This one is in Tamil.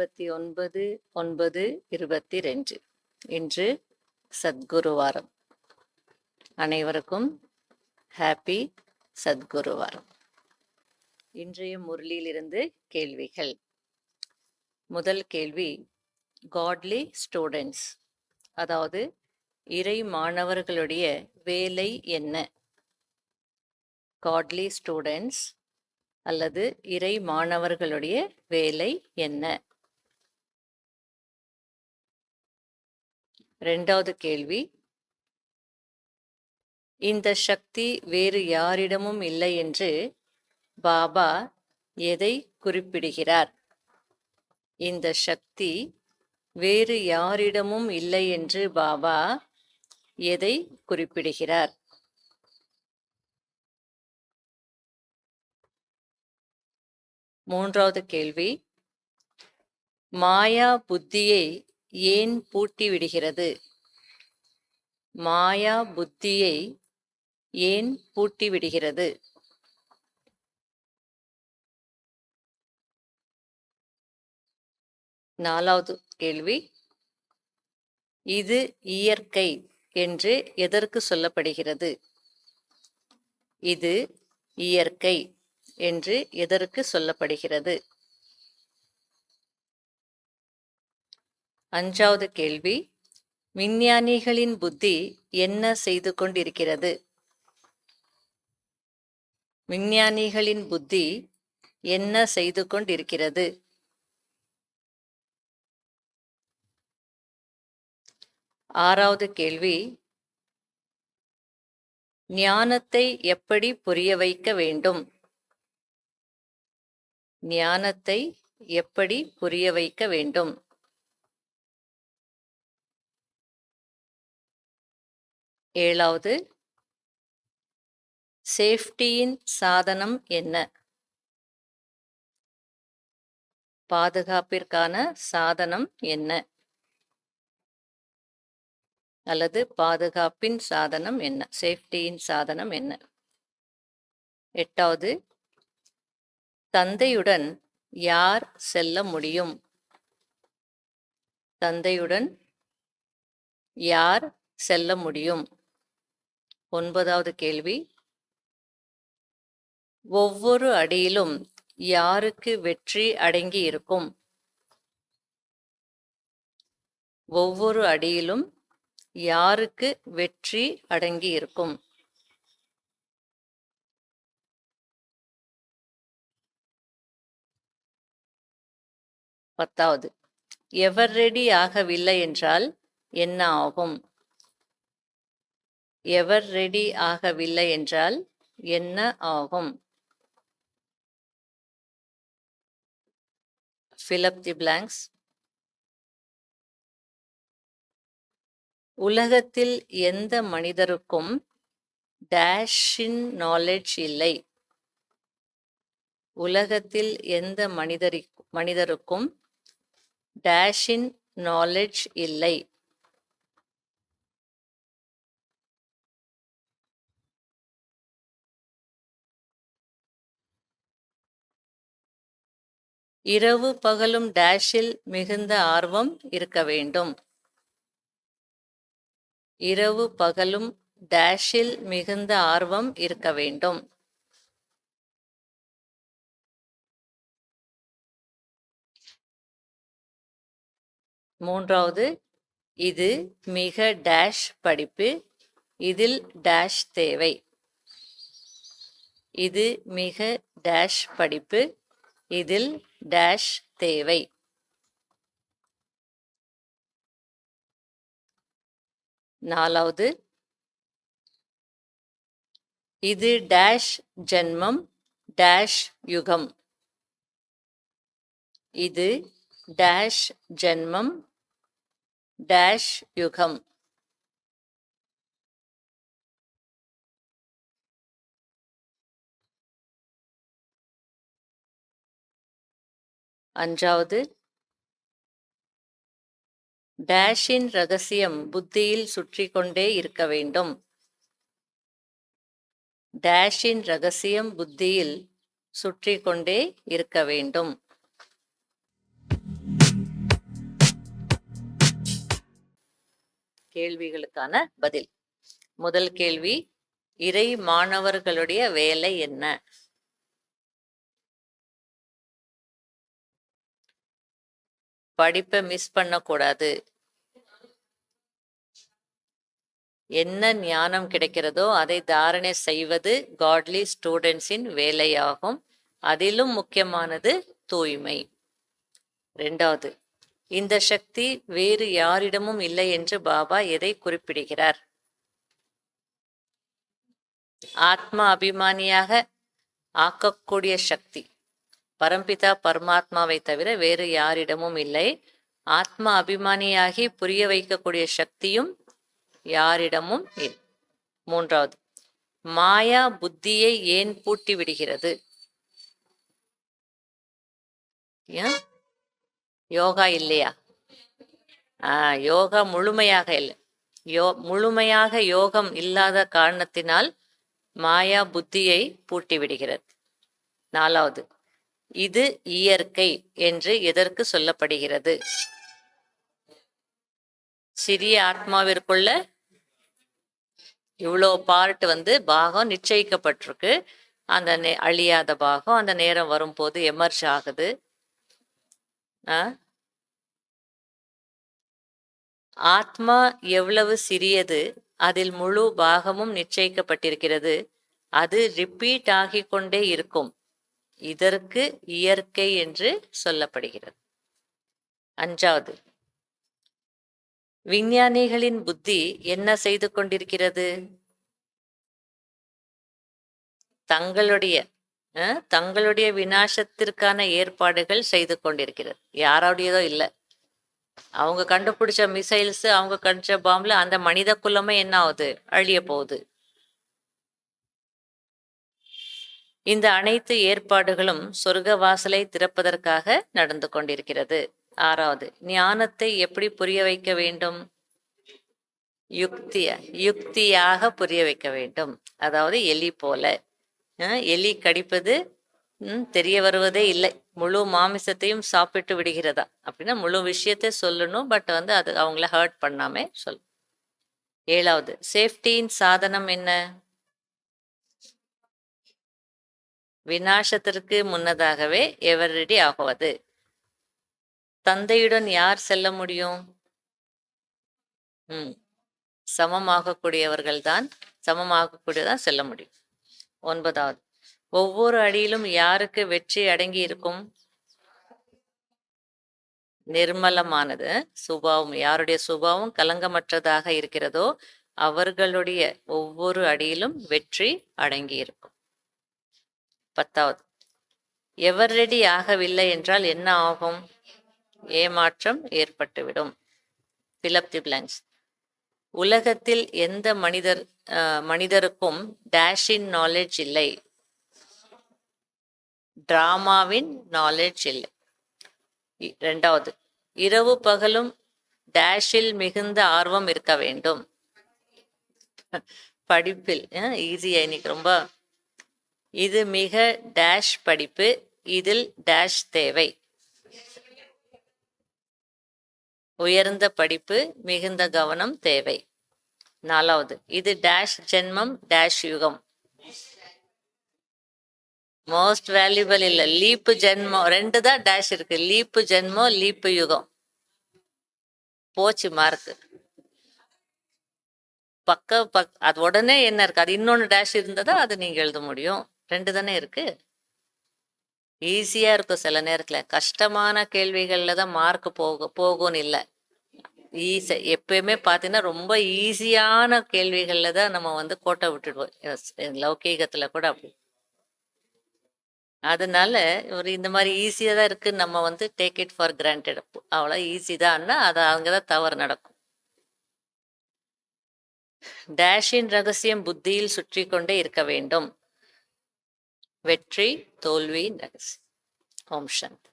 29/9/22. இன்று சத்குருவாரம். அனைவருக்கும் ஹாப்பி சத்குருவாரம். இன்றைய முரளியிலிருந்து கேள்விகள். முதல் கேள்வி, காட்லி ஸ்டூடெண்ட்ஸ், அதாவது இறை மாணவர்களுடைய வேலை என்ன? காட்லி ஸ்டூடெண்ட்ஸ் அல்லது இறை மாணவர்களுடைய வேலை என்ன? இரண்டாவது கேள்வி, இந்த சக்தி வேறு யாரிடமும் இல்லை என்று பாபா எதை குறிப்பிடுகிறார்? இந்த சக்தி வேறு யாரிடமும் இல்லை என்று பாபா எதை குறிப்பிடுகிறார்? மூன்றாவது கேள்வி, மாயா புத்தியை ஏன் பூட்டி விடுகிறது? மாயா புத்தியை ஏன் பூட்டி விடுகிறது? நாலாவது கேள்வி, இது இயற்கை என்று எதற்கு சொல்லப்படுகிறது? இது இயற்கை என்று எதற்கு சொல்லப்படுகிறது? அஞ்சாவது கேள்வி, விஞ்ஞானிகளின் புத்தி என்ன செய்து கொண்டிருக்கிறது? விஞ்ஞானிகளின் புத்தி என்ன செய்து கொண்டிருக்கிறது? ஆறாவது கேள்வி, ஞானத்தை எப்படி புரிய வைக்க வேண்டும்? ஞானத்தை எப்படி புரிய வைக்க வேண்டும்? ஏழாவது, சேஃப்டியின் சாதனம் என்ன? பாதுகாப்பிற்கான சாதனம் என்ன? அல்லது பாதுகாப்பின் சாதனம் என்ன? சேஃப்டியின் சாதனம் என்ன? எட்டாவது, தந்தையுடன் யார் செல்ல முடியும்? தந்தையுடன் யார் செல்ல முடியும்? ஒன்பதாவது கேள்வி, ஒவ்வொரு அடியிலும் யாருக்கு வெற்றி அடங்கி இருக்கும்? ஒவ்வொரு அடியிலும் யாருக்கு வெற்றி அடங்கி இருக்கும்? பத்தாவது, எவர் ரெடி ஆகவில்லை என்றால் என்ன ஆகும்? எவர் ரெடி ஆகவில்லை என்றால் என்ன ஆகும்? Fill up the blanks. உலகத்தில் எந்த மனிதருக்கும் டேஷின் நாலேஜ் இல்லை. உலகத்தில் எந்த மனிதருக்கும் டேஷின் நாலேஜ் இல்லை. இரவு பகலும் டேஷில் மிகுந்த ஆர்வம் இருக்க வேண்டும். இரவு பகலும் டேஷில் மிகுந்த ஆர்வம் இருக்க வேண்டும். மூன்றாவது, இது மிக டேஷ் படிப்பு, இதில் டேஷ் தேவை. இது மிக டேஷ் படிப்பு, இதில் டேஷ் தேவை. நாலாவது, இது டேஷ் ஜென்மம் டேஷ் யுகம். இது டேஷ் ஜென்மம் டேஷ் யுகம். அஞ்சாவது, டேஷின் ரகசியம் புத்தியில் சுற்றி கொண்டே இருக்க வேண்டும். டேஷின் ரகசியம் புத்தியில் சுற்றி கொண்டே இருக்க வேண்டும். கேள்விகளுக்கான பதில். முதல் கேள்வி, இறை மாணவர்களுடைய வேலை என்ன? படிப்பை மிஸ் பண்ணக்கூடாது. என்ன ஞானம் கிடைக்கிறதோ அதை தாரணை செய்வது காட்லி ஸ்டூடெண்ட்ஸின் வேலையாகும். அதிலும் முக்கியமானது தூய்மை. ரெண்டாவது, இந்த சக்தி வேறு யாரிடமும் இல்லை என்று பாபா எதை குறிப்பிடுகிறார்? ஆத்மா அபிமானியாக ஆக்கக்கூடிய சக்தி பரம்பிதா பரமாத்மாவை தவிர வேறு யாரிடமும் இல்லை. ஆத்மா அபிமானியாகி புரிய வைக்கக்கூடிய சக்தியும் யாரிடமும் இல்லை. மூன்றாவது, மாயா புத்தியை ஏன் பூட்டி விடுகிறது? யோகா இல்லையா? யோகா முழுமையாக இல்லை. முழுமையாக யோகம் இல்லாத காரணத்தினால் மாயா புத்தியை பூட்டி விடுகிறது. நாலாவது, இது இயற்கை என்று எதற்கு சொல்லப்படுகிறது? சிறிய ஆத்மாவிற்குள்ள இவ்வளோ பார்ட் பாகம் நிச்சயிக்கப்பட்டிருக்கு. அந்த அழியாத பாகம் அந்த நேரம் வரும்போது எமர்ஜ் ஆகுது. ஆத்மா எவ்வளவு சிறியது, அதில் முழு பாகமும் நிச்சயிக்கப்பட்டிருக்கிறது. அது ரிப்பீட் ஆகி கொண்டே இருக்கும். இதற்கு இயற்கை என்று சொல்லப்படுகிறது. அஞ்சாவது, விஞ்ஞானிகளின் புத்தி என்ன செய்து கொண்டிருக்கிறது? தங்களுடைய விநாசத்திற்கான ஏற்பாடுகள் செய்து கொண்டிருக்கிறது. யாரோடையதோ இல்லை. அவங்க கண்டுபிடிச்ச மிசைல்ஸ், அவங்க கண்டுபிடிச்ச பாம்புல அந்த மனித குலமே என்ன ஆகுது? அழிய போகுது. இந்த அனைத்து ஏற்பாடுகளும் சொர்க்க வாசலை திறப்பதற்காக நடந்து கொண்டிருக்கிறது. ஆறாவது, ஞானத்தை எப்படி புரிய வைக்க வேண்டும்? யுக்தியாக புரிய வைக்க வேண்டும். அதாவது எலி போல. எலி கடிப்பது தெரிய வருவதே இல்லை. முழு மாமிசத்தையும் சாப்பிட்டு விடுகிறதா அப்படின்னா முழு விஷயத்தை சொல்லணும். பட் அது அவங்கள ஹர்ட் பண்ணாம சொல்லும். ஏழாவது, சேஃப்டியின் சாதனம் என்ன? விநாசத்திற்கு முன்னதாகவே எவர் ரெடி ஆகுவது. தந்தையுடன் யார் செல்ல முடியும்? சமமாகக்கூடியதான் செல்ல முடியும். ஒன்பதாவது, ஒவ்வொரு அடியிலும் யாருக்கு வெற்றி அடங்கி இருக்கும்? நிர்மலமானது சுபாவம். யாருடைய சுபாவம் கலங்கமற்றதாக இருக்கிறதோ அவர்களுடைய ஒவ்வொரு அடியிலும் வெற்றி அடங்கி இருக்கும். பத்தாவது, எவர் ரெடி ஆகவில்லை என்றால் என்ன ஆகும்? ஏமாற்றம் ஏற்பட்டுவிடும். fill up the blanks. உலகத்தில் எந்த மனிதருக்கும் டேஷின் நாலேஜ் இல்லை. டிராமாவின் நாலேஜ் இல்லை. ரெண்டாவது, இரவு பகலும் டேஷில் மிகுந்த ஆர்வம் இருக்க வேண்டும். படிப்பில் ஈஸியா இன்னைக்கு ரொம்ப இது மிக டேஷ் படிப்பு, இதில் டேஷ் தேவை. உயர்ந்த படிப்பு, மிகுந்த கவனம் தேவை. நாலாவது, இது டேஷ் ஜென்மம் டேஷ் யுகம். மோஸ்ட் வேல்யூபிள் இல்லை, லீப்பு ஜென்மம். 2 தான் டேஷ் இருக்கு. லீப்பு ஜென்மம், லீப்பு யுகம். போச்சு மார்க்கு. அது உடனே என்ன இருக்கு? அது இன்னொன்னு டேஷ் இருந்ததா அது நீங்க எழுத முடியும். 2 தானே இருக்கு. ஈஸியா இருக்கும். சில நேரத்துல கஷ்டமான கேள்விகள்ல தான் மார்க் போகும்னு இல்லை. எப்பயுமே பார்த்தீங்கன்னா ரொம்ப ஈஸியான கேள்விகள்ல தான் நம்ம கோட்டை விட்டுடுவோம். லௌகீகத்துல கூட அப்படி. அதனால இந்த மாதிரி ஈஸியா தான் இருக்கு. நம்ம டேக் இட் ஃபார் கிராண்டட். அவ்வளோ ஈஸி தான்னா அது அங்கதான் தவறு நடக்கும். டேஷின் ரகசியம் புத்தியில் சுற்றி கொண்டே இருக்க வேண்டும். வெற்றி தோல்வியின் ரகசியம். ஓம் சாந்தி.